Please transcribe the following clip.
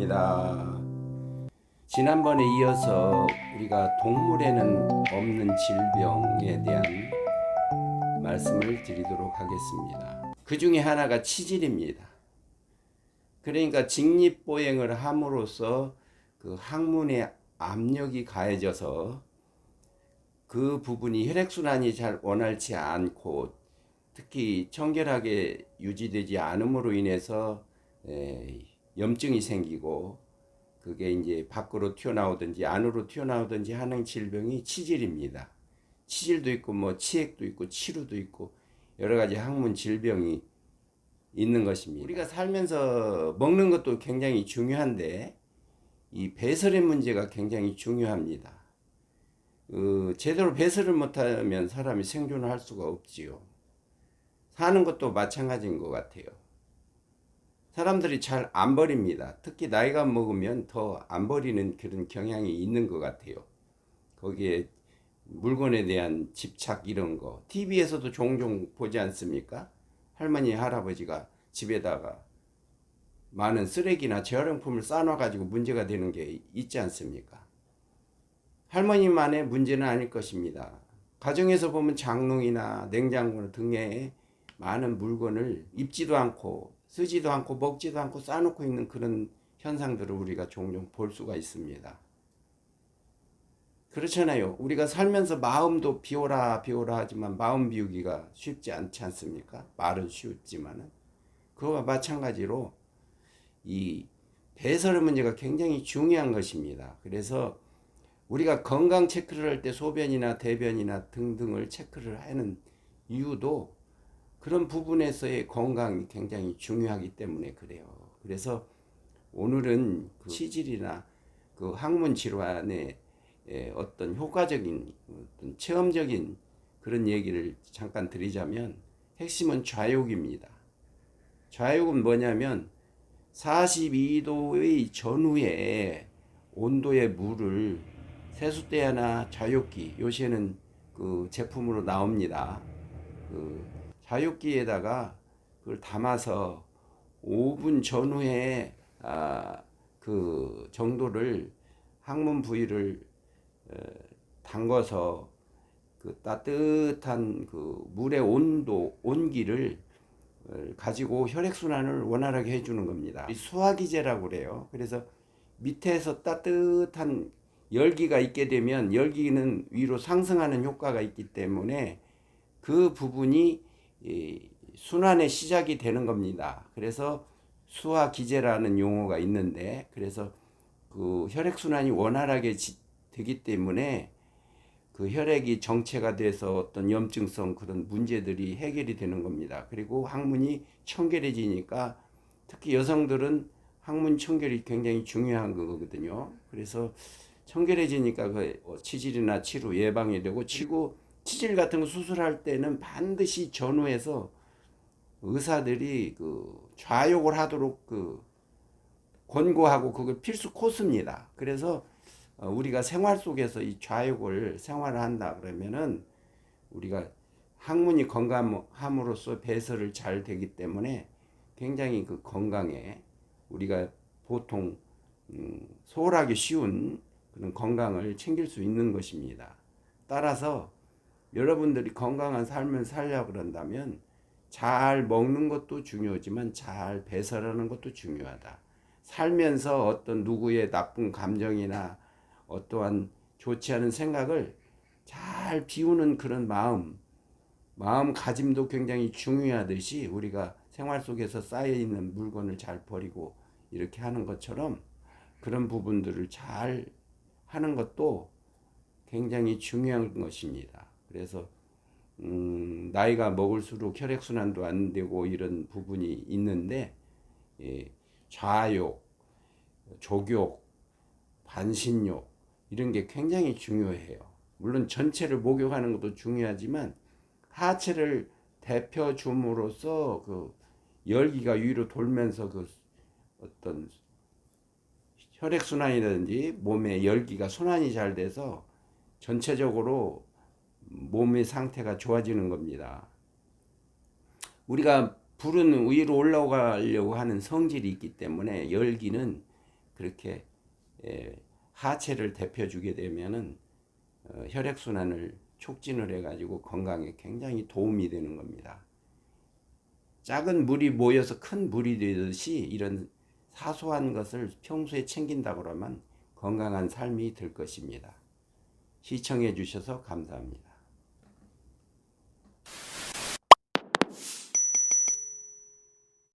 반갑습니다. 지난번에 이어서 우리가 동물에는 없는 질병에 대한 말씀을 드리도록 하겠습니다. 그 중에 하나가 치질입니다. 그러니까 직립보행을 함으로써 그 항문에 압력이 가해져서 그 부분이 혈액순환이 잘 원활치 않고 특히 청결하게 유지되지 않음으로 인해서 염증이 생기고 그게 이제 밖으로 튀어나오든지 안으로 튀어나오든지 하는 질병이 치질입니다. 치질도 있고 뭐 치액도 있고 치루도 있고 여러 가지 항문 질병이 있는 것입니다. 우리가 살면서 먹는 것도 굉장히 중요한데 이 배설의 문제가 굉장히 중요합니다. 제대로 배설을 못하면 사람이 생존을 할 수가 없지요. 사는 것도 마찬가지인 것 같아요. 사람들이 잘 안 버립니다. 특히 나이가 먹으면 더 안 버리는 그런 경향이 있는 것 같아요. 거기에 물건에 대한 집착 이런 거. TV에서도 종종 보지 않습니까? 할머니, 할아버지가 집에다가 많은 쓰레기나 재활용품을 쌓아놔가지고 문제가 되는 게 있지 않습니까? 할머니만의 문제는 아닐 것입니다. 가정에서 보면 장롱이나 냉장고 등에 많은 물건을 입지도 않고 쓰지도 않고 먹지도 않고 쌓아놓고 있는 그런 현상들을 우리가 종종 볼 수가 있습니다. 그렇잖아요. 우리가 살면서 마음도 비워라 비워라 하지만 마음 비우기가 쉽지 않지 않습니까? 말은 쉽지만은 그와 마찬가지로 이 배설의 문제가 굉장히 중요한 것입니다. 그래서 우리가 건강 체크를 할 때 소변이나 대변이나 등등을 체크를 하는 이유도 그런 부분에서의 건강이 굉장히 중요하기 때문에 그래요. 그래서 오늘은 그 치질이나 그 항문 질환의 어떤 효과적인 어떤 체험적인 그런 얘기를 잠깐 드리자면 핵심은 좌욕입니다. 좌욕은 뭐냐면 42도의 전후에 온도의 물을 세숫대야나 좌욕기 요새는 그 제품으로 나옵니다. 그 좌욕기에다가 그걸 담아서 5분 전후에 그 정도를 항문 부위를 담궈서 그 따뜻한 그 물의 온기를 가지고 혈액순환을 원활하게 해주는 겁니다. 수화기제라고 그래요. 그래서 밑에서 따뜻한 열기가 있게 되면 열기는 위로 상승하는 효과가 있기 때문에 그 부분이 순환의 시작이 되는 겁니다. 그래서 수화기제라는 용어가 있는데 그래서 그 혈액순환이 원활하게 되기 때문에 그 혈액이 정체가 돼서 어떤 염증성 그런 문제들이 해결이 되는 겁니다. 그리고 항문이 청결해지니까 특히 여성들은 항문 청결이 굉장히 중요한 거거든요. 그래서 청결해지니까 그 치질이나 치루 예방이 되고 치질 같은 거 수술할 때는 반드시 전후에서 의사들이 그 좌욕을 하도록 그 권고하고 그걸 필수 코스입니다. 그래서 우리가 생활 속에서 이 좌욕을 생활을 한다 그러면은 우리가 항문이 건강함으로써 배설을 잘 되기 때문에 굉장히 그 건강에 우리가 보통 소홀하기 쉬운 그런 건강을 챙길 수 있는 것입니다. 따라서 여러분들이 건강한 삶을 살려고 그런다면 잘 먹는 것도 중요하지만 잘 배설하는 것도 중요하다. 살면서 어떤 누구의 나쁜 감정이나 어떠한 좋지 않은 생각을 잘 비우는 그런 마음가짐도 굉장히 중요하듯이 우리가 생활 속에서 쌓여있는 물건을 잘 버리고 이렇게 하는 것처럼 그런 부분들을 잘 하는 것도 굉장히 중요한 것입니다. 그래서 나이가 먹을수록 혈액순환도 안 되고 이런 부분이 있는데 좌욕, 족욕, 반신욕 이런 게 굉장히 중요해요. 물론 전체를 목욕하는 것도 중요하지만 하체를 데펴줌으로써 그 열기가 위로 돌면서 그 어떤 혈액순환이라든지 몸의 열기가 순환이 잘 돼서 전체적으로 몸의 상태가 좋아지는 겁니다. 우리가 불은 위로 올라가려고 하는 성질이 있기 때문에 열기는 그렇게 하체를 데펴주게 되면은 혈액순환을 촉진을 해가지고 건강에 굉장히 도움이 되는 겁니다. 작은 물이 모여서 큰 물이 되듯이 이런 사소한 것을 평소에 챙긴다 그러면 건강한 삶이 될 것입니다. 시청해 주셔서 감사합니다.